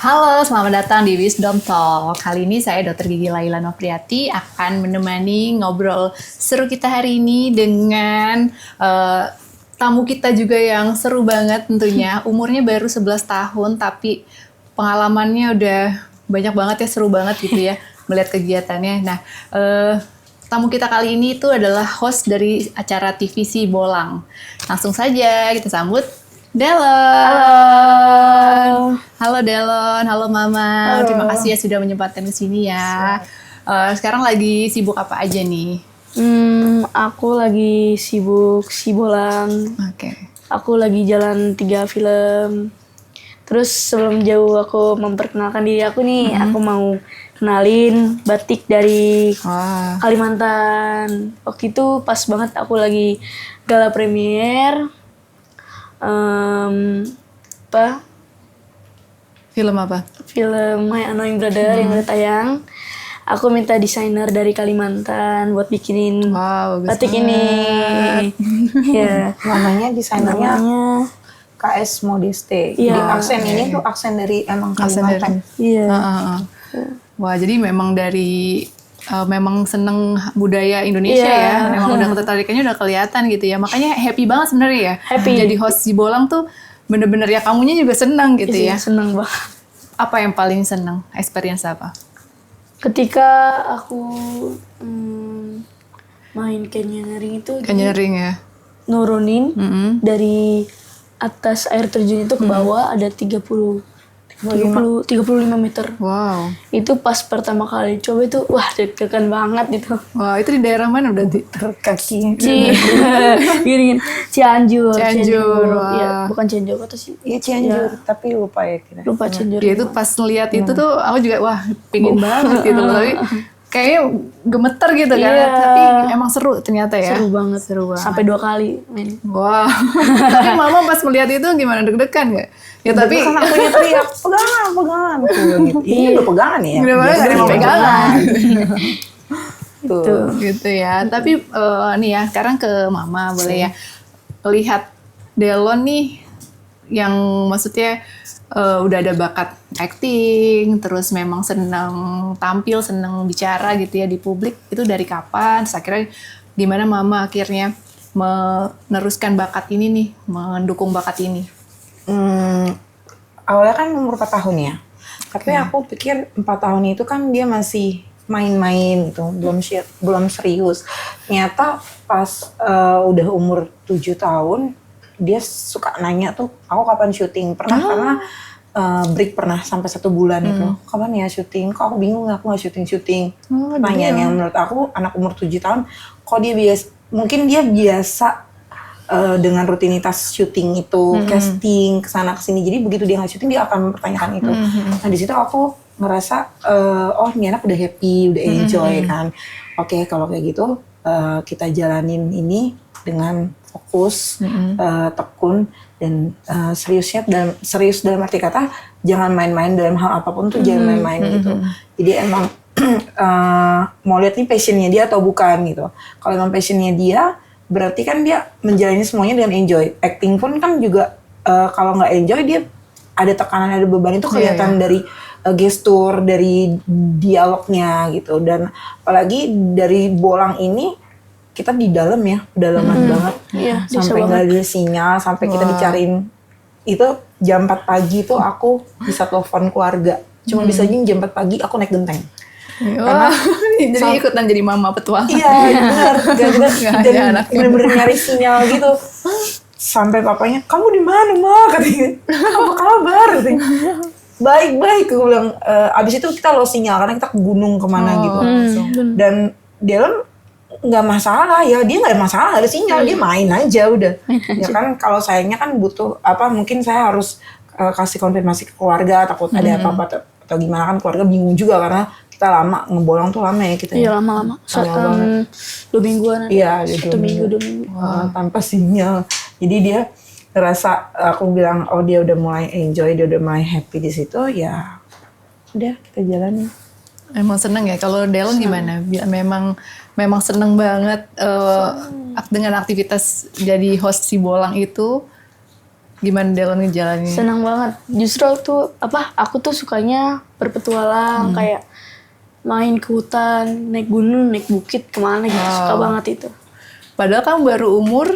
Halo, selamat datang di Wisdom Talk. Kali ini saya Dr. Gigi Laila Nopriati akan menemani ngobrol seru kita hari ini dengan tamu kita juga yang seru banget tentunya. Umurnya baru 11 tahun tapi pengalamannya udah banyak banget ya, seru banget gitu ya melihat kegiatannya. Nah, tamu kita kali ini itu adalah host dari acara TVC Bolang. Langsung saja kita sambut Delon. Halo Delon, halo Mama. Halo. Terima kasih ya sudah menyempatkan ke sini ya. Sekarang lagi sibuk apa aja nih? Aku lagi sibuk Bolang. Oke. Aku lagi jalan 3 film. Terus sebelum jauh aku memperkenalkan diri aku nih, aku mau kenalin batik dari Wah. Kalimantan. Waktu itu pas banget aku lagi gala premier. Film apa? Film My Annoying Brother yang udah tayang. Aku minta desainer dari Kalimantan buat bikinin Wow, bagus batik ini. Ya. Namanya desainernya Namanya KS Modeste. Iya. Jadi aksen ini tuh aksen dari emang Aksen Kalimantan. iya. Wah, jadi memang dari memang seneng budaya Indonesia Iya. ya. Memang udah ketertarikannya udah kelihatan gitu ya. Makanya happy banget sebenarnya ya. Happy. Jadi host si Bolang tuh bener-bener ya kamunya juga seneng gitu ya. Iya, seneng banget. Apa yang paling seneng? Experience apa? Ketika aku main canyoning itu Canyoning ya. nurunin Mm-mm. dari atas air terjun itu ke bawah ada 35 meter. Wow. Itu pas pertama kali coba itu wah deg-degan banget itu. Wah, itu di daerah mana berarti? Kaki. Gini Cianjur. Cianjur, wah. Iya, bukan Cianjur atau sih? Iya Cianjur, tapi lupa ya kira. Lupa Cianjur. Ya itu pas ngeliat itu tuh aku juga wah pingin banget gitu loh. Tapi kayaknya gemeter gitu kan. Iya. Tapi emang seru ternyata ya. Seru banget. Seru banget. Sampai 2 kali main. Wah. Tapi Mama pas melihat itu gimana, deg-degan gak? Ya tapi Kan aku teriak, pegangan. Gitu. Iya, udah pegangan ya. bener-bener gak ada yang mau Biasanya pegangan. Tuh. Gitu ya. Tapi nih ya, sekarang ke Mama boleh ya. Lihat Delon nih yang maksudnya udah ada bakat acting, terus memang senang tampil, senang bicara gitu ya di publik. Itu dari kapan? Terus akhirnya gimana Mama akhirnya meneruskan bakat ini nih, mendukung bakat ini? Awalnya kan umur 4 tahun ya. Tapi aku pikir 4 tahun itu kan dia masih main-main gitu, belum serius. Ternyata pas udah umur 7 tahun, dia suka nanya tuh, aku kapan syuting? Pernah karena break pernah sampai 1 bulan itu. Kapan ya syuting? Kok aku bingung aku nggak syuting-syuting. Pertanyaan yang menurut aku anak umur 7 tahun, kok dia mungkin dia biasa dengan rutinitas syuting itu, casting kesana kesini. Jadi begitu dia nggak syuting dia akan mempertanyakan itu. Nah di situ aku ngerasa, oh ini anak udah happy, udah enjoy kan. Oke kalau kayak gitu kita jalanin ini dengan fokus, tekun dan serius dalam arti kata jangan main-main dalam hal apapun tuh jangan main-main gitu. Jadi emang mau lihat nih passionnya dia atau bukan gitu. Kalau emang passionnya dia berarti kan dia menjalani semuanya dengan enjoy. Acting pun kan juga kalau nggak enjoy dia ada tekanan, ada beban itu kelihatan dari gestur, dari dialognya gitu. Dan apalagi dari Bolang ini kita di dalam ya, dalaman banget. Iya, Sampai nggak ada sinyal, sampai kita dicariin. Itu jam 4 pagi tuh aku bisa telepon keluarga. Cuma bisa jam 4 pagi aku naik genteng. Wah, jadi ikutan jadi mama petualang. Iya benar, dan bener-bener nyari sinyal gitu. Sampai papanya, kamu di mana Ma? Katanya, apa kabar? Katanya, baik-baik. Aku bilang, abis itu kita lost sinyal karena kita ke gunung kemana gitu. Dan Delon nggak masalah ya, dia nggak ada masalah, ada sinyal dia main aja udah. Ya kan kalau sayangnya kan butuh mungkin saya harus kasih konfirmasi ke keluarga, takut ada apa-apa atau gimana kan keluarga bingung juga karena kita lama ngebolong tuh lama ya kita. Iya lama-lama. 2 mingguan. Iya, 1 minggu 2 minggu. Tanpa sinyal. Jadi dia ngerasa, aku bilang oh dia udah mulai enjoy, dia udah mulai happy di situ ya. Udah kita jalanin. Emang seneng ya. Kalau Delon gimana? Memang seneng banget dengan aktivitas jadi host si Bolang itu. Gimana Delon ngejalaninnya? Senang banget. Justru aku tuh sukanya berpetualang, kayak main ke hutan, naik gunung, naik bukit, kemana gitu. Suka banget itu. Padahal kamu baru umur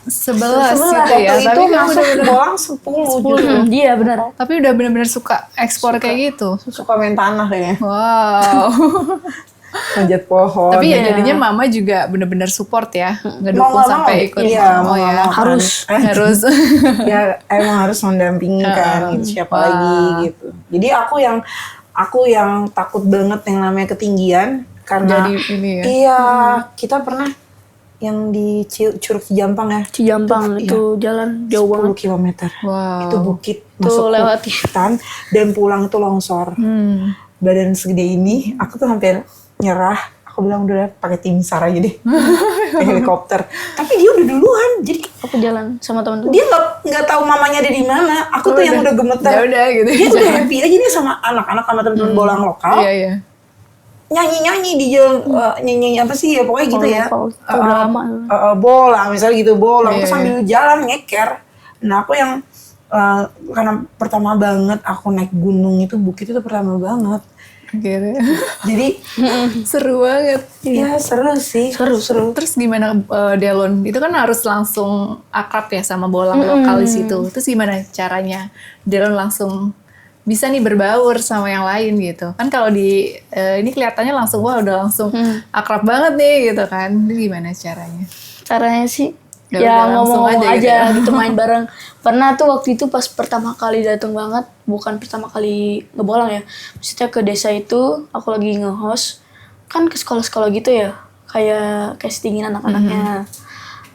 11 gitu Waktu ya. itu Tapi kamu masuk bolang 10. Iya benar. tapi udah benar-benar suka ekspor kayak gitu. Suka main tanah kayaknya. Wow. Manjat pohon. Tapi ya jadinya mama juga benar-benar support ya, ngedukung Mau nggak sampai mau. ikut. Iya, mau oh nggak ya. mau. Harus. Harus. Ya emang harus mendampingi kan gitu, siapa Wah. lagi gitu. Jadi aku yang takut banget yang namanya ketinggian karena Jadi ini ya. iya kita pernah yang di Curug Cijampang ya, Cijampang itu jalan jauh 10 banget. kilometer. Wow. Itu bukit Tuh, masuk lewati. hutan dan pulang itu longsor. Badan segede ini, aku tuh hampir nyerah. Aku bilang udah pakai tim SAR aja deh, pakai helikopter. Tapi dia udah duluan, jadi Aku jalan sama teman-teman. dia nggak tahu mamanya ada di mana. Aku tuh yang udah gemeter. Ya udah gitu. Dia udah happy aja nih sama anak-anak sama teman-teman bolang lokal. Iya, iya. Nyanyi-nyanyi di jalan, nyanyi apa sih ya pokoknya gitu ya. Kalau udah lama. Bolang misalnya gitu, bolang Iya, terus sambil jalan ngeker. Nah aku yang karena pertama banget aku naik gunung itu, bukit itu pertama banget. Akhirnya. Jadi Seru banget. ya seru sih. Seru. Terus gimana Delon? Itu kan harus langsung akrab ya sama bolang lokal di situ. Terus gimana caranya Delon langsung bisa nih berbaur sama yang lain gitu? Kan kalau di ini kelihatannya langsung wah udah langsung akrab banget nih gitu kan. Itu gimana caranya? Caranya sih Ya ya udah, langsung ngomong-ngomong aja gitu aja ya. gitu main bareng. Pernah tuh waktu itu pas pertama kali datang banget, bukan pertama kali ngebolang ya. Maksudnya ke desa itu aku lagi nge-host kan ke sekolah-sekolah gitu ya. Kayak castingin anak-anaknya.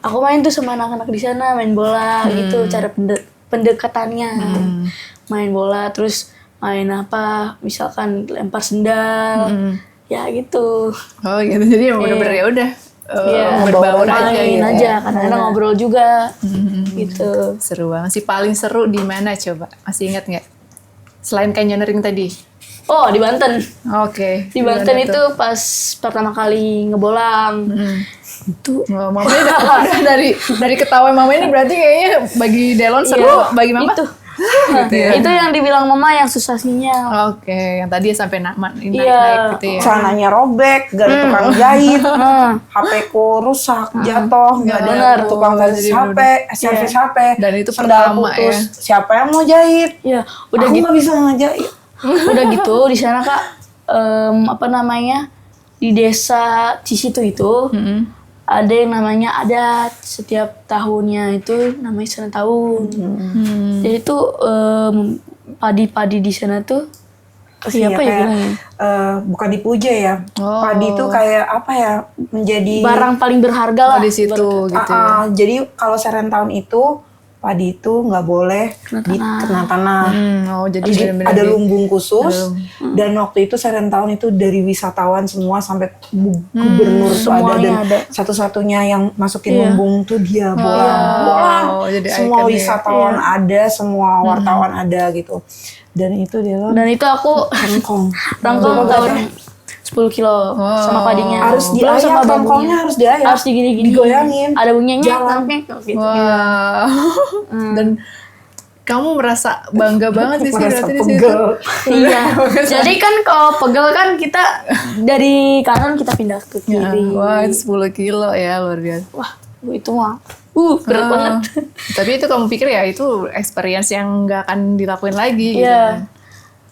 Aku main tuh sama anak-anak di sana main bola gitu, cara pendekatannya. Main bola terus main apa? Misalkan lempar sendal. Ya gitu. Oh gitu. Jadi emang bener-bener ya udah Iya, berbaur aja main gitu. aja, kadang-kadang ngobrol juga, gitu. Seru banget sih. Paling seru di mana coba? Masih ingat nggak? Selain canyoneering tadi. Oh, di Banten. Oke. Di Banten itu pas pertama kali ngebolang. Itu Oh, mamanya udah dari ketawa mama ini berarti kayaknya bagi Delon seru, Iya, bagi mama itu. gitu ya. Itu yang dibilang mama yang susah sinyal. Oke, yang tadi sampai naik Iya. gitu ya. Celananya robek, gak ada tukang jahit, HP ku rusak, jatuh, gak ada benar. tukang servis Jadi HP, servis HP. Dan itu Sendal pertama putus. ya. Siapa yang mau jahit? Iya, udah Aku gitu. nggak bisa ngejahit. Udah gitu di sana Kak, apa namanya? Di desa Cisitu itu ada yang namanya adat setiap tahunnya itu namanya sana tahun. Jadi itu padi-padi di sana tuh siapa ya bilangnya? Bukan dipuja ya. Oh. Padi itu kayak apa ya? Menjadi Barang paling berharga lah di situ gitu ya. Jadi kalau Serentahun itu padi itu nggak boleh kena tanah. Oh, jadi Jadi benar-benar ada lumbung khusus dan waktu itu Serentahun itu dari wisatawan semua sampai gubernur tuh ada dan semuanya ada. satu-satunya yang masukin lumbung tuh dia bolang. jadi Semua icon ya. wisatawan ada, semua wartawan ada gitu. Dan itu dia loh Dan itu aku rangkong. rangkong tahun 10 kilo sama padinya. Harus Belum diayak, sama rangkongnya bambunya. harus diayak. Harus digini-gini. Digoyangin. Ada bunyinya Jalan. gitu. Wow. Dan kamu merasa bangga banget sih Merasa berarti di situ. pegel. Iya. Jadi kan kalau pegel kan kita dari kanan kita pindah ke Ya, kiri. wah, itu 10 kilo ya, luar biasa. Wah, itu mah berat banget. Tapi itu kamu pikir ya itu experience yang nggak akan dilakuin lagi gitu Iya. kan?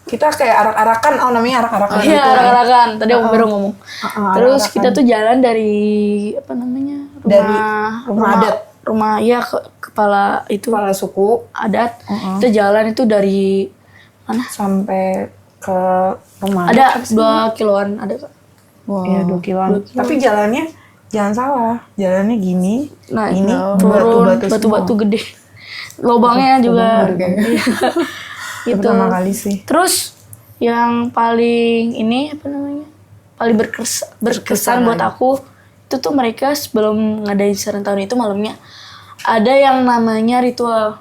Kita kayak arak-arakan, namanya arak-arakan. Iya, arak-arakan. Tadi aku baru ngomong. Terus arak-arakan. kita tuh jalan dari apa namanya? Dari rumah adat. Rumah ya kepala itu Kepala suku adat. Kita jalan itu dari mana? sampai ke rumah Ada 2 kiloan ada Kak. Wow. ya 2 kiloan. Tapi jalannya jangan salah, jalannya gini. Nah, ini turun batu-batu batu-batu gede. Lubangnya juga. Itu Gitu. pertama kali sih. Terus yang paling ini apa namanya? Paling berkesan buat aku itu tuh mereka sebelum ngadain Serentahun itu malamnya ada yang namanya ritual.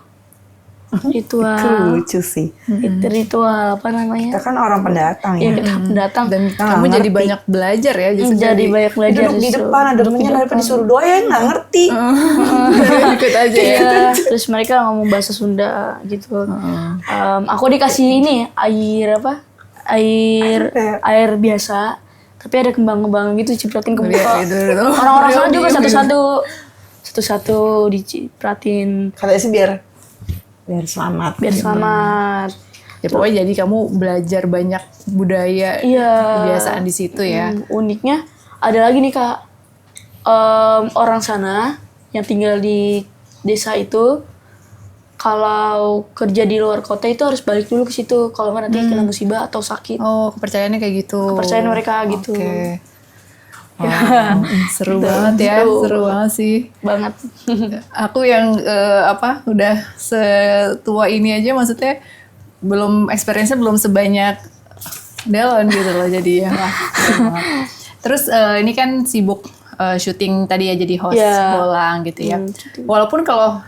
Ritual. Lucu sih. Itu ritual apa namanya? Kita kan orang pendatang Iya, ya. kita pendatang. Dan Kita kamu nggak jadi ngerti. banyak belajar ya justru Jadi banyak belajar Duduk di justru. depan ada temennya daripada disuruh doa ya nggak ngerti. ikut aja ya. Iya, terus mereka ngomong bahasa Sunda gitu. Aku dikasih ini air apa? Air biasa, tapi ada kembang-kembang gitu cipratin ke muka. Gitu. Orang-orang sana juga satu-satu dicipratin Katanya sih biar selamat. biar selamat. Ya pokoknya jadi kamu belajar banyak budaya, Iya. kebiasaan di situ ya. Uniknya ada lagi nih Kak, orang sana yang tinggal di desa itu kalau kerja di luar kota itu harus balik dulu ke situ kalau nggak nanti kena musibah atau sakit. Oh, kepercayaannya kayak gitu. Kepercayaan mereka gitu. Oke. Wah, seru banget ya, seru banget sih. Banget. Aku yang udah setua ini aja maksudnya belum experience-nya belum sebanyak Delon gitu loh jadi ya. Wah, keren banget. Terus ini kan sibuk syuting tadi ya jadi host Ya. bolang gitu ya. Syuting. Walaupun kalau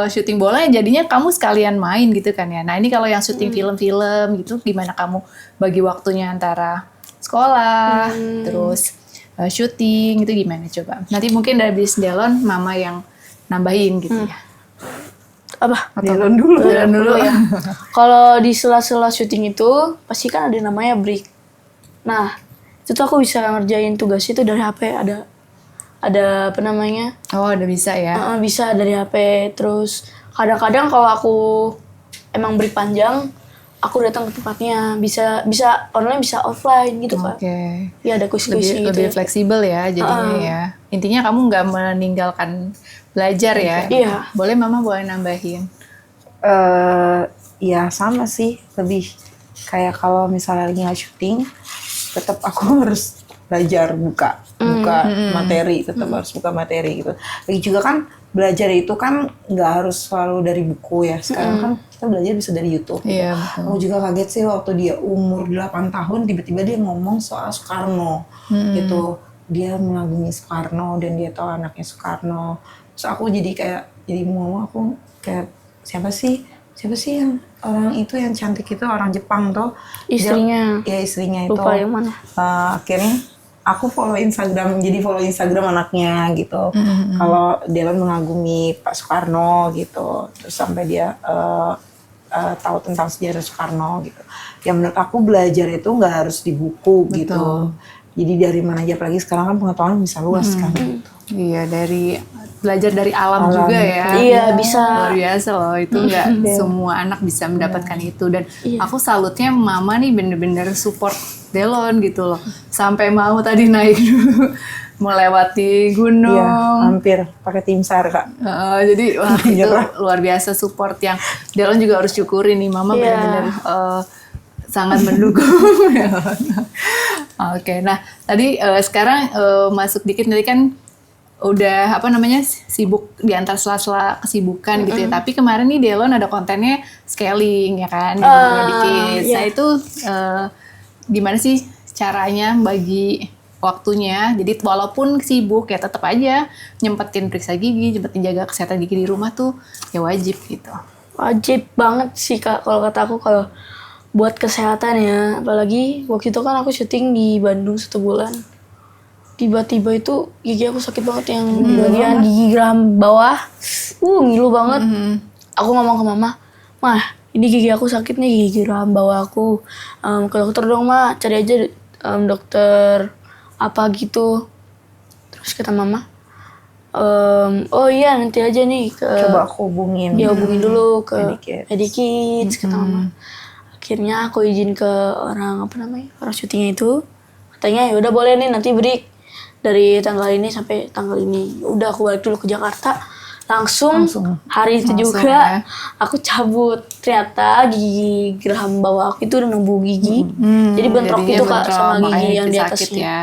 syuting bola ya jadinya kamu sekalian main gitu kan ya. Nah ini kalau yang syuting film-film gitu gimana kamu bagi waktunya antara sekolah terus syuting itu gimana coba? Nanti mungkin dari bis Delon mama yang nambahin gitu ya. Apa? Delon dulu. Delon dulu ya. Kalau di sela-sela syuting itu pasti kan ada namanya break. Nah, itu tuh aku bisa ngerjain tugas itu dari HP, ada apa namanya? Oh udah bisa ya. Bisa dari HP. Terus kadang-kadang kalau aku emang break panjang, aku datang ke tempatnya. Bisa online, bisa offline gitu Kak. Oke. Ya ada kuis-kuis gitu. Lebih fleksibel ya jadinya ya. Intinya kamu nggak meninggalkan belajar ya. Iya. Boleh mama boleh nambahin. Ya sama sih, lebih kayak kalau misalnya lagi nggak syuting, tetap aku harus belajar buka materi, tetap harus buka materi gitu. Lagi juga kan belajar itu kan nggak harus selalu dari buku ya. Sekarang kan kita belajar bisa dari YouTube. Iya, Gitu. betul. Aku juga kaget sih waktu dia umur 8 tahun tiba-tiba dia ngomong soal Soekarno gitu. Dia mengagumi Soekarno dan dia tahu anaknya Soekarno. Terus aku jadi mau aku kayak siapa sih yang orang itu yang cantik itu orang Jepang tuh. Istrinya. Ya istrinya itu. Lupa yang mana. Akhirnya aku follow Instagram anaknya gitu. Kalau Delon mengagumi Pak Soekarno gitu, terus sampai dia tahu tentang sejarah Soekarno gitu. Ya menurut aku belajar itu nggak harus di buku gitu. Jadi dari mana aja, apalagi sekarang kan pengetahuan bisa luas kan. Gitu. Iya belajar dari alam juga ya. Iya, bisa. Luar biasa loh itu nggak semua anak bisa mendapatkan itu dan aku salutnya mama nih bener-bener support Delon gitu loh sampai mau tadi naik dulu melewati gunung. Iya, hampir pakai tim SAR Kak. Jadi wah itu luar biasa support yang Delon juga harus syukuri nih mama bener-bener sangat mendukung. Oke, nah tadi sekarang masuk dikit tadi kan udah sibuk di antara sela-sela kesibukan gitu ya. Tapi kemarin nih Delon ada kontennya scaling ya kan, dikit. Nah itu gimana sih caranya bagi waktunya? Jadi walaupun sibuk ya tetap aja nyempetin periksa gigi, nyempetin jaga kesehatan gigi di rumah tuh ya wajib gitu. Wajib banget sih Kak kalau kata aku, kalau buat kesehatan ya. Apalagi waktu itu kan aku syuting di Bandung 1 bulan. Tiba-tiba itu gigi aku sakit banget yang di bagian gigi geraham bawah. Ngilu banget. Aku ngomong ke mama, "Mah, ini gigi aku sakit nih, gigi geraham bawah aku. Ke dokter dong, Ma. Cari aja dokter apa gitu." Terus kata mama, "Oh iya, nanti aja nih ke..." Coba aku hubungin. Ya hubungin dulu ke Medikids. Medikids, kata mama. Akhirnya aku izin ke orang syutingnya itu. Katanya ya udah boleh nih nanti break dari tanggal ini sampai tanggal ini. Udah aku balik dulu ke Jakarta. Langsung hari itu juga aku cabut. Ternyata gigi geraham bawah aku itu udah numbuh gigi. Jadi bentrok jadinya itu Kak bentrok, sama makanya gigi yang di sakit atasnya. ya.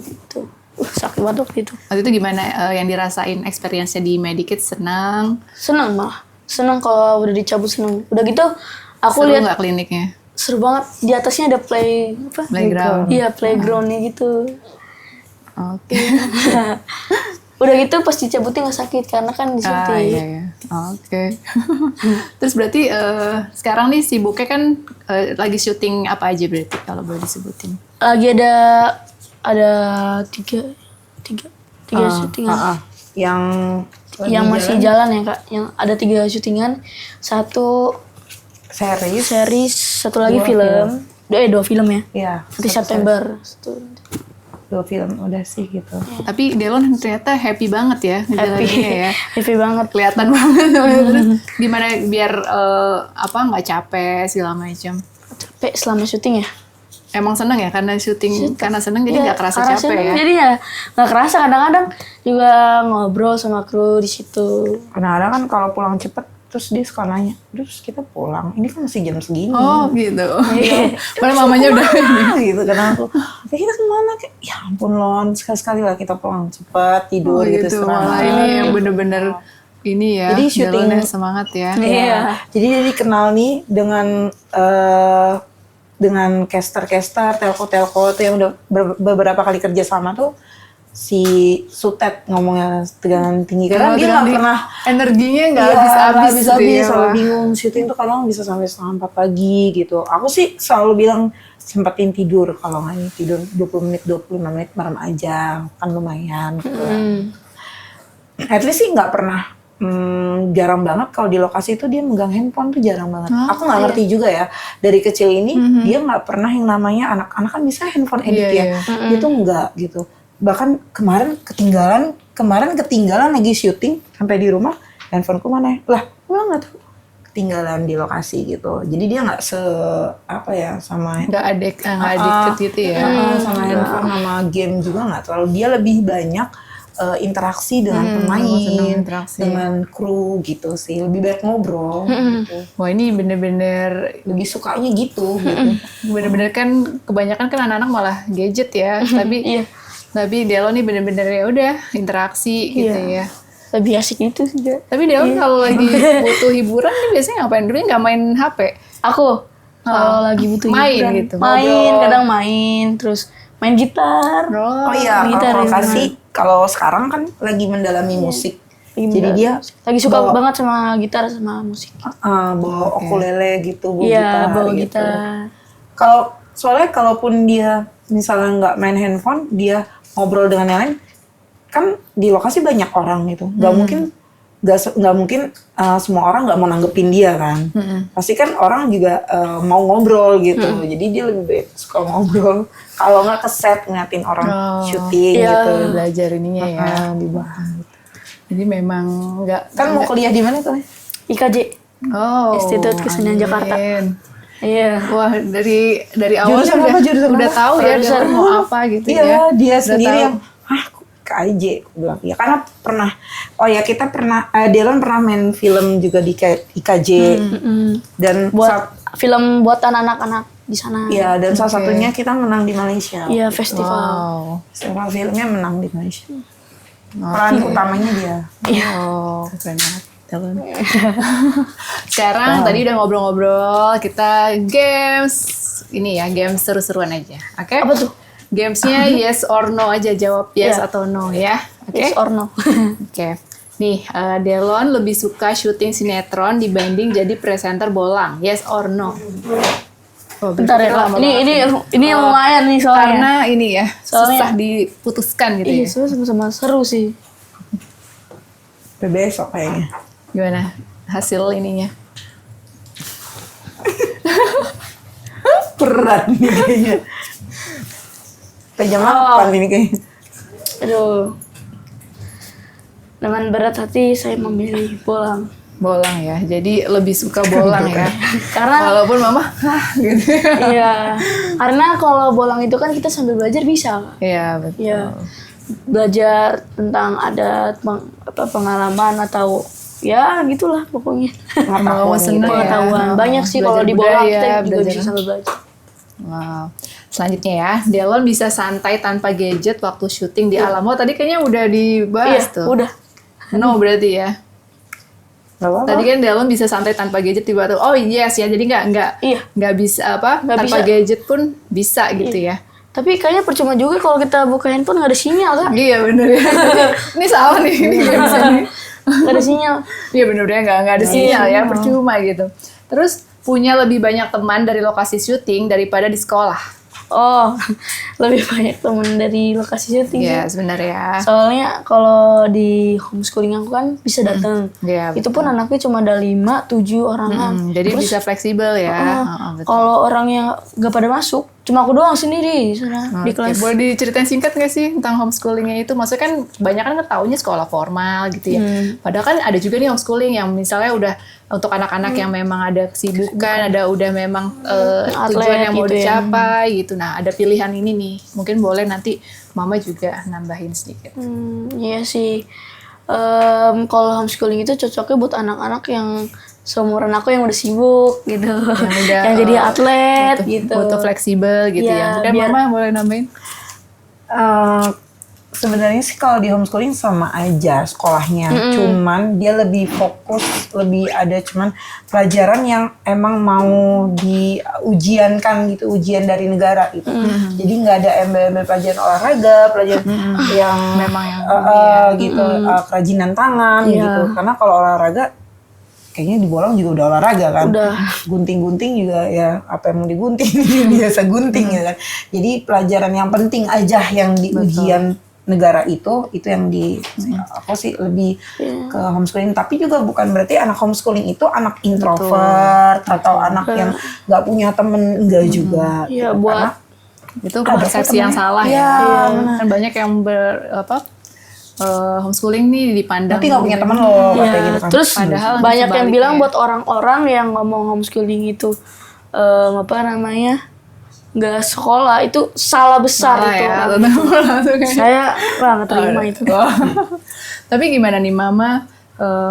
Itu. Sakit banget waktu itu. Waktu itu gimana yang dirasain experience-nya di Medikids? Senang? Senang malah. Senang kalau udah dicabut, senang. Udah gitu aku Seru lihat nggak kliniknya? seru banget. Di atasnya ada Playground. Iya, playgroundnya gitu. Oke. Udah gitu pas dicabutin nggak sakit karena kan disuntik. Iya. Oke. Terus berarti sekarang nih sibuknya kan lagi syuting apa aja berarti kalau boleh disebutin? Lagi ada tiga syutingan. Yang Masih jalan ya Kak. Yang ada 3 syutingan, 1 series, 1 lagi 2 film. 2 film ya. Iya. Nanti September. 2 film udah sih gitu. Tapi Delon ternyata happy banget ya ngejalaninnya ya. Happy banget. Kelihatan banget. Terus gimana biar nggak capek segala macam? Capek selama syuting ya. Emang seneng ya karena syuting karena seneng jadi nggak kerasa karena capek seneng, ya. Jadi ya nggak kerasa, kadang-kadang juga ngobrol sama kru di situ. Kadang-kadang kan kalau pulang cepet terus dia suka nanya, terus kita pulang, ini kan masih jam segini. Oh gitu. Padahal mamanya udah gitu kadang aku, kita kemana? Kayak, ya ampun Lon, sekali-sekali lah kita pulang cepet, tidur gitu, Malah ini yang bener-bener ini ya. Jadi syuting Delonnya semangat ya. Iya. Jadi dia dikenal nih dengan caster-caster, telco-telco tuh yang udah beberapa kali kerja sama tuh si Sutet ngomongnya tegangan tinggi karena dia nggak pernah energinya nggak iya, habis-habis habis-habis, gitu ya, selalu Wak. bingung syuting tuh kadang bisa sampai setengah 4 pagi gitu. Aku sih selalu bilang sempetin tidur, kalau nggak ini tidur 20 menit 25 menit malam aja kan lumayan gitu. At least sih nggak pernah jarang banget kalau di lokasi itu dia megang handphone tuh jarang banget. Aku nggak ngerti juga ya dari kecil ini dia nggak pernah yang namanya anak-anak kan bisa handphone edit ya. Dia tuh nggak gitu. Bahkan kemarin ketinggalan lagi syuting sampai di rumah handphoneku mana ya? Lah, gua nggak tahu ketinggalan di lokasi gitu. Jadi dia nggak sama nggak adeket gitu ya. sama handphone sama game juga nggak terlalu. Dia lebih banyak interaksi dengan pemain, interaksi. dengan kru gitu sih. Lebih banyak ngobrol. Gitu. Wah ini bener-bener Lebih sukanya gitu. Gitu. bener-bener kan kebanyakan kan anak-anak malah gadget ya. Tapi Delon nih bener-bener ya udah interaksi gitu ya. Lebih asik itu juga. Tapi Delon kalau lagi butuh hiburan nih biasanya ngapain? Dulu nggak main HP? Aku kalau lagi butuh main hiburan, gitu, main, ngobrol. kadang main, terus main gitar. Oh iya, gitar kalau di Kasih kalau sekarang kan lagi mendalami musik. Jadi dia lagi suka banget sama gitar sama musik. Bawa ukulele gitu, bawa Iya, gitar bawa gitu. gitar. Soalnya kalaupun dia misalnya nggak main handphone, dia ngobrol dengan yang lain, kan di lokasi banyak orang gitu. Nggak mungkin semua orang nggak mau nanggepin dia kan. Pasti kan orang juga mau ngobrol gitu. Jadi dia lebih baik suka ngobrol. Kalau nggak keset ngeliatin orang syuting gitu. Belajar ininya ya. Di belakang gitu. Jadi memang nggak Kan mau kuliah di mana tuh? IKJ. Institut Kesenian amin. Jakarta. Iya. Wah dari awal Jurusan apa, jurusan udah apa? tahu ya Jurusan Delon mau apa gitu Iya, ya. dia Udah sendiri tahu. yang KIJ, aku bilang. Ya karena pernah, kita pernah, Delon pernah main film juga di IKJ. Dan Buat film buatan anak-anak di sana. ya, dan salah satunya kita menang di Malaysia. Iya, festival. Wow. Festival filmnya menang di Malaysia. Peran utamanya dia. Oh, keren banget. Delon. Sekarang tadi udah ngobrol-ngobrol, kita games ini ya, games seru-seruan aja. Oke? Apa tuh? Gamesnya yes or no aja, jawab yes atau no ya. Oke? Yes or no. Oke. Nih, Delon lebih suka syuting sinetron dibanding jadi presenter bolang. Yes or no? Oh, Bentar ya, Kak. Ini lumayan nih soalnya. Karena ini ya, Soalnya- susah diputuskan gitu Iya, ya. sama-sama seru sih. Sampai besok kayaknya. Gimana hasil ininya? Berat nih kayaknya. Jam 8 ini kayaknya. Aduh. Dengan berat hati saya memilih bolang. Bolang ya, jadi lebih suka bolang ya. Karena Walaupun mama, gitu. iya, karena kalau bolang itu kan kita sambil belajar bisa. Iya betul. Iya. Belajar tentang adat, pengalaman atau ya gitulah pokoknya. Pengetahuan seneng ya. Pengetahuan. Banyak sih kalau Belajar di bolang budaya, kita juga belajar. bisa sambil belajar. Wow. Selanjutnya ya, Delon bisa santai tanpa gadget waktu syuting di alam. Oh tadi kayaknya udah dibahas Iya, tuh. udah. No berarti ya. Gak apa-apa. Tadi kan Delon bisa santai tanpa gadget tiba tuh. Oh yes ya, jadi nggak Iya. bisa Nggak tanpa bisa. gadget pun bisa gitu ya. Tapi kayaknya percuma juga kalau kita buka handphone nggak ada sinyal kan? Iya bener ya. Ini salah nih. Ini nggak bisa nih. Nggak ada sinyal. Iya bener-bener nggak ada sinyal ya, percuma gitu. Terus punya lebih banyak teman dari lokasi syuting daripada di sekolah. Oh, lebih banyak teman dari lokasi syuting sih. Iya sebenarnya. Soalnya kalau di homeschooling aku kan bisa datang. Iya, Itu pun anaknya cuma ada 5, 7 orangan. Jadi bisa fleksibel ya. Betul. Kalau orang yang gak pada masuk, cuma aku doang sendiri di sana di Oke, kelas. boleh diceritain singkat nggak sih tentang homeschoolingnya itu? Maksudnya kan banyak kan taunya sekolah formal gitu ya. Padahal kan ada juga nih homeschooling yang misalnya udah untuk anak-anak yang memang ada kesibukan, ada udah memang tujuan yang mau gitu ya. dicapai gitu. Nah ada pilihan ini nih. Mungkin boleh nanti Mama juga nambahin sedikit. Iya sih. Kalau homeschooling itu cocoknya buat anak-anak yang seumuran aku yang udah sibuk gitu. Yang jadi atlet gitu. Butuh fleksibel gitu ya. Iya, Mungkin biar- Mama boleh nambahin. Sebenarnya sih kalau di homeschooling sama aja sekolahnya, cuman dia lebih fokus, lebih ada cuman pelajaran yang emang mau diujiankan gitu, ujian dari negara gitu. Jadi nggak ada embel-embel pelajaran olahraga, pelajaran yang Memang yang gitu, kerajinan tangan gitu. Karena kalau olahraga kayaknya di Bolang juga udah olahraga kan. Gunting-gunting juga ya apa yang mau digunting biasa gunting ya kan. Jadi pelajaran yang penting aja yang di ujian negara itu yang di aku sih lebih ke homeschooling, tapi juga bukan berarti anak homeschooling itu anak introvert atau anak yang nggak punya temen, enggak juga. Iya, gitu. buat Karena itu persepsi yang salah ya. Kan banyak yang homeschooling nih dipandang nanti nggak punya temen loh kayak gitu kan. Terus Padahal banyak yang sebaliknya bilang ya. buat orang-orang yang ngomong homeschooling itu nggak sekolah itu salah besar Salah itu. ya, langsung kayak- Saya nggak terima itu. Tapi gimana nih Mama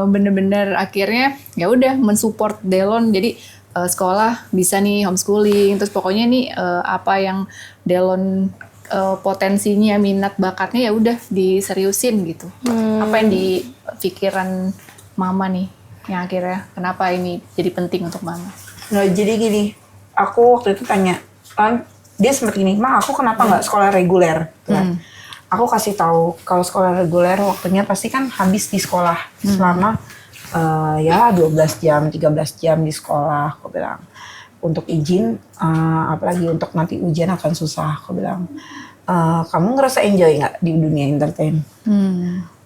bener-bener akhirnya ya udah mensupport Delon, jadi sekolah bisa nih homeschooling, terus pokoknya nih apa yang Delon potensinya, minat bakatnya ya udah diseriusin gitu. Apa yang di pikiran Mama nih yang akhirnya kenapa ini jadi penting untuk Mama? Nah, jadi gini, aku waktu itu tanya kan, dia seperti ini, Ma aku kenapa nggak sekolah reguler? Kan? Aku kasih tahu kalau sekolah reguler waktunya pasti kan habis di sekolah selama ya 12 jam, 13 jam di sekolah. Aku bilang untuk izin, apalagi untuk nanti ujian akan susah. Aku bilang kamu ngerasa enjoy nggak di dunia entertain?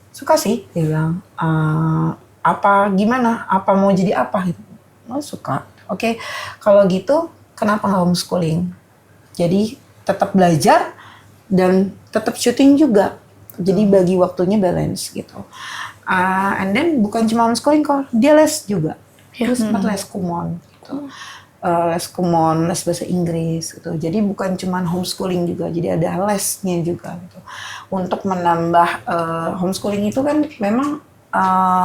Suka sih, dia bilang. Apa gimana? Apa mau jadi apa? Gitu. Oh, suka. Oke, kalau gitu kenapa nggak homeschooling? Jadi tetap belajar dan tetap syuting juga. Jadi bagi waktunya balance gitu. And then bukan cuma homeschooling kok, dia les juga. Dia sempat les kumon gitu. Les kumon, les bahasa Inggris gitu. Jadi bukan cuma homeschooling juga, jadi ada lesnya juga gitu. Untuk menambah homeschooling itu kan memang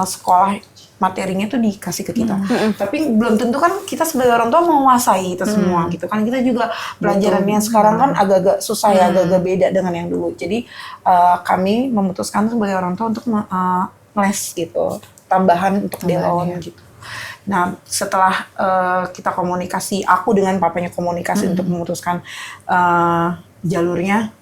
sekolah materinya tuh dikasih ke kita. Tapi belum tentu kan kita sebagai orang tua menguasai itu semua gitu kan. Kita juga pelajarannya sekarang kan agak-agak susah ya, agak-agak beda dengan yang dulu. Jadi kami memutuskan sebagai orang tua untuk les gitu, tambahan untuk Delon gitu. Nah, setelah kita komunikasi, aku dengan papanya komunikasi untuk memutuskan jalurnya,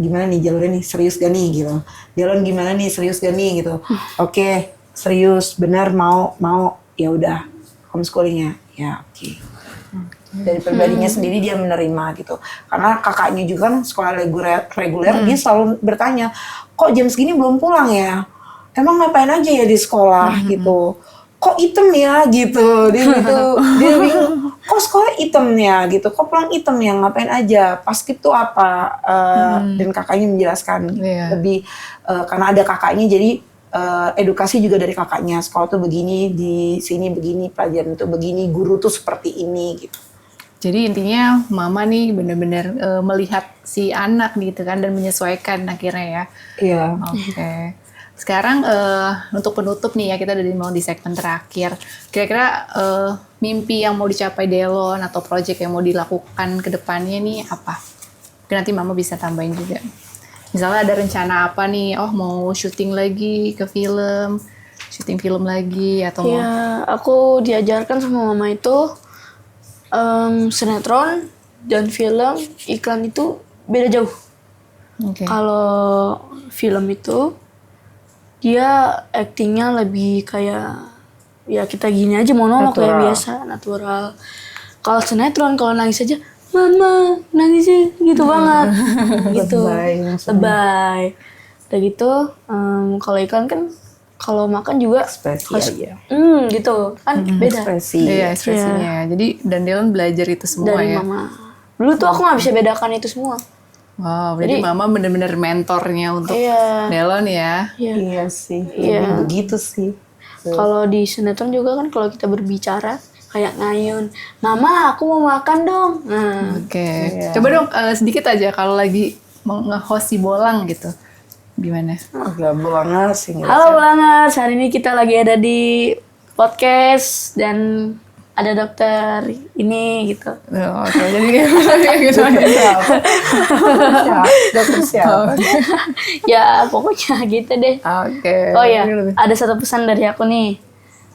gimana nih jalurnya nih, serius gak nih gitu. Delon gimana nih, serius gak nih gitu. Oke, serius, benar mau ya udah homeschoolingnya ya oke. Dari pribadinya sendiri dia menerima gitu. Karena kakaknya juga kan sekolah reguler dia selalu bertanya, kok jam segini belum pulang ya? Emang ngapain aja ya di sekolah gitu? Kok item ya gitu, dia bingung, kok sekolah item ya gitu, kok pulang item ya, ngapain aja, paskib tuh apa, dan kakaknya menjelaskan lebih, karena ada kakaknya jadi edukasi juga dari kakaknya, sekolah tuh begini, di sini begini, pelajaran tuh begini, guru tuh seperti ini gitu. Jadi intinya Mama nih benar-benar melihat si anak gitu kan dan menyesuaikan akhirnya ya. Iya. Oke. Sekarang untuk penutup nih ya, kita udah mau di segmen terakhir. Kira-kira mimpi yang mau dicapai Delon atau project yang mau dilakukan ke depannya nih apa? Mungkin nanti Mama bisa tambahin juga. Misalnya ada rencana apa nih? Oh mau syuting lagi ke film, syuting film lagi atau Ya, aku diajarkan sama mama itu sinetron dan film, iklan itu beda jauh. Oke. Kalau film itu dia aktingnya lebih kayak ya kita gini aja monolog kayak Natural. biasa, natural. Kalau sinetron kalau nangis aja, mama nangisnya gitu banget, gitu. Lebay maksudnya. Lebay. Udah gitu, kalau iklan kan kalau makan juga Ekspresi harus, aja. gitu kan beda Ekspresi. Iya, ekspresinya. Jadi dan Delon belajar itu semua dari ya. mama. Dulu tuh aku nggak bisa bedakan itu semua. Wow, jadi mama bener-bener mentornya untuk Iya. Delon ya. Iya sih. Iya. Lebih begitu sih. Kalau di sinetron juga kan kalau kita berbicara kayak ngayun, mama aku mau makan dong. Nah, Oke. Coba dong sedikit aja kalau lagi mau nge-host si Bolang gitu. Gimana? Agak banget sih. nggak halo Belangers, hari ini kita lagi ada di podcast dan ada dokter ini gitu. Oh, oke, jadi kayak gitu. Siapa? Dokter siapa? Ya pokoknya gitu deh. Oke. Oh ya, ada satu pesan dari aku nih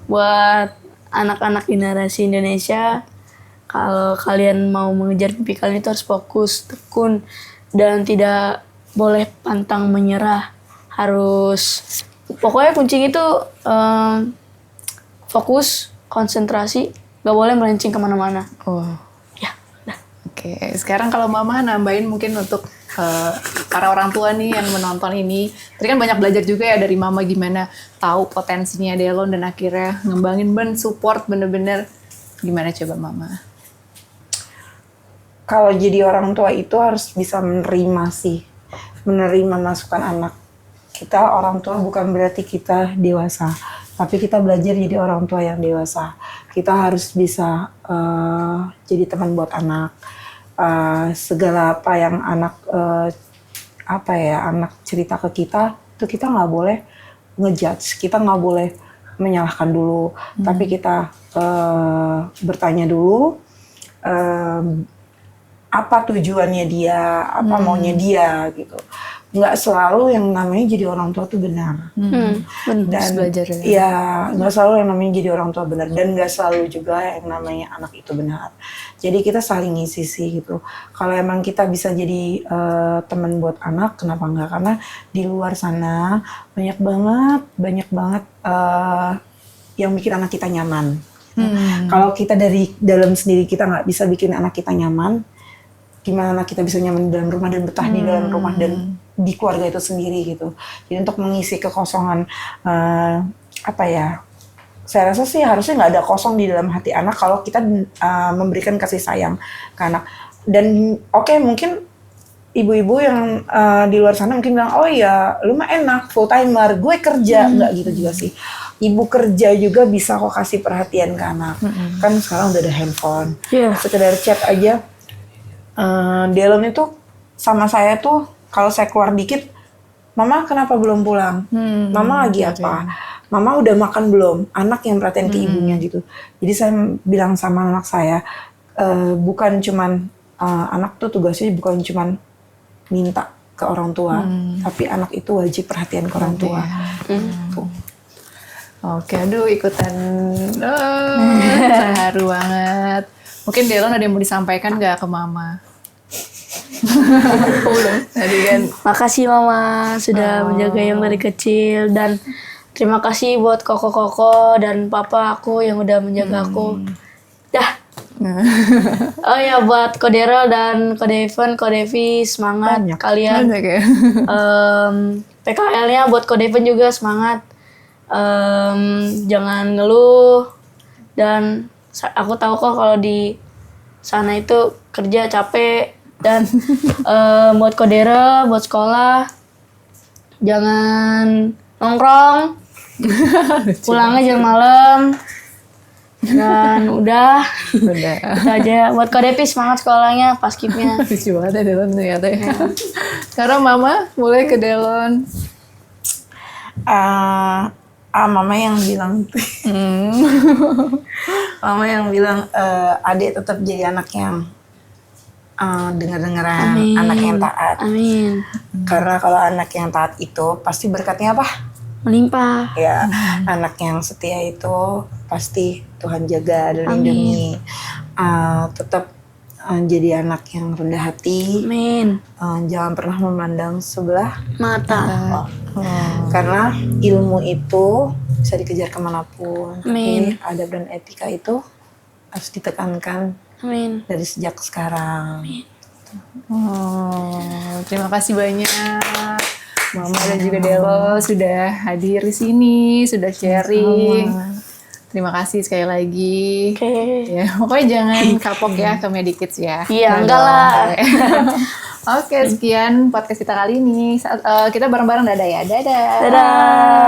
buat anak-anak generasi Indonesia. Kalau kalian mau mengejar mimpi kalian itu harus fokus, tekun, dan tidak boleh pantang menyerah. Harus pokoknya kuncinya itu fokus, konsentrasi, gak boleh melenceng kemana-mana. Oh. Ya, dah. Oke, sekarang kalau Mama nambahin mungkin untuk para orang tua nih yang menonton ini, tadi kan banyak belajar juga ya dari Mama gimana tahu potensinya Delon dan akhirnya ngembangin support bener-bener gimana coba Mama? Kalau jadi orang tua itu harus bisa menerima sih, menerima masukan anak. Kita orang tua bukan berarti kita dewasa, tapi kita belajar jadi orang tua yang dewasa. Kita harus bisa jadi teman buat anak. Segala apa yang anak anak cerita ke kita, itu kita nggak boleh ngejudge, kita nggak boleh menyalahkan dulu, tapi kita bertanya dulu. Apa tujuannya dia, apa maunya dia gitu. Nggak selalu yang namanya jadi orang tua tuh benar. Dan belajar ya nggak selalu yang namanya jadi orang tua benar, dan nggak selalu juga yang namanya anak itu benar. Jadi kita saling ngisi sih gitu. Kalau emang kita bisa jadi teman buat anak, kenapa enggak? Karena di luar sana banyak banget yang bikin anak kita nyaman. Kalau kita dari dalam sendiri kita nggak bisa bikin anak kita nyaman, gimana anak kita bisa nyaman di dalam rumah dan betah di dalam rumah dan di keluarga itu sendiri gitu. Jadi untuk mengisi kekosongan saya rasa sih harusnya nggak ada kosong di dalam hati anak kalau kita memberikan kasih sayang ke anak. Dan mungkin ibu-ibu yang di luar sana mungkin bilang, oh ya lu mah enak full timer, gue kerja. Nggak gitu juga sih. Ibu kerja juga bisa kok kasih perhatian ke anak. Kan sekarang udah ada handphone. Iya. Sekedar chat aja. Delon itu sama saya tuh kalau saya keluar dikit, mama kenapa belum pulang? Mama lagi apa? Mama udah makan belum? Anak yang perhatian ke ibunya gitu. Jadi saya bilang sama anak saya, bukan cuman anak tuh tugasnya bukan cuman minta ke orang tua, tapi anak itu wajib perhatian ke orang tua. Tuh. Oke, aduh ikutan terharu banget. Mungkin Delon ada yang mau disampaikan nggak ke Mama? Tadi kan. Makasih Mama sudah menjaga yang dari kecil, dan terima kasih buat koko-koko dan papa aku yang udah menjaga aku. Dah. Oh ya, buat Koderol dan Kodeven, Kodevi semangat. Banyak. Kalian. Banyak ya? PKL-nya buat Kodeven juga semangat. Jangan ngeluh, dan aku tahu kok kalau di sana itu kerja capek. Dan buat Kodera, buat sekolah, jangan nongkrong, pulangnya jangan malam, dan udah itu aja. Buat Kodepi semangat sekolahnya, pas skipnya. Lucu banget ya Delon ternyata ya. Sekarang Mama mulai ke Delon. Mama yang bilang Mama yang bilang adik tetap jadi anak yang dengar-dengaran, anak yang taat. Amin. Karena kalau anak yang taat itu pasti berkatnya apa? Melimpah. Ya, anak yang setia itu pasti Tuhan jaga dan lindungi. Tetap jadi anak yang rendah hati, Amin. jangan pernah memandang sebelah Mata. karena ilmu itu bisa dikejar kemanapun. Amin. Tapi adab dan etika itu harus ditekankan Amin. dari sejak sekarang. Terima kasih banyak Mama dan juga Delo sudah hadir di sini, sudah sharing. Terima kasih sekali lagi. Oke. Ya, pokoknya jangan kapok ya ke Medikids ya. Iya, Nah, enggak lah. Oke, sekian podcast kita kali ini. Kita bareng-bareng dadah ya. Dadah. Dadah.